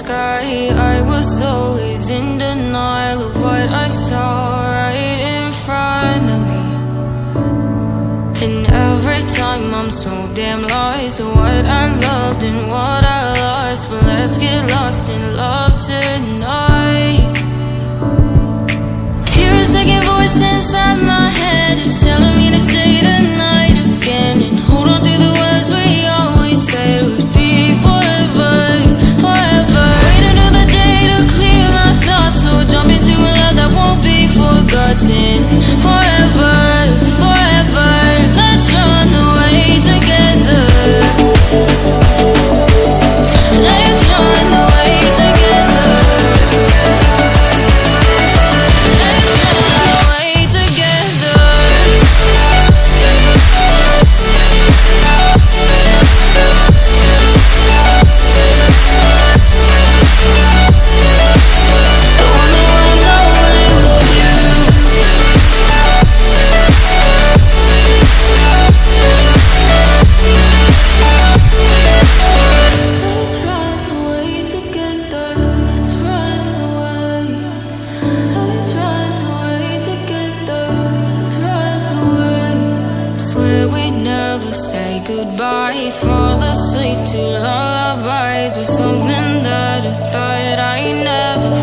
sky. I was always in denial of what I saw right in front of me. And every time I'm so damn lost to what I loved and what I lost. But let's get lost in love tonight. Hear a second voice inside my head, it's telling me to stay the night again, and hold on to the words we always said would be forever, forever. Wait another day to clear my thoughts, so jump into a love that won't be forgotten. Forever, forever, let's run away together. Let's run away together. Let's run away together. I wanna run away with you. Let's run away together. Let's run away. Let's run away together. Let's run away. Swear we'd never say goodbye. Fall asleep to lullabies with something that I thought I'd never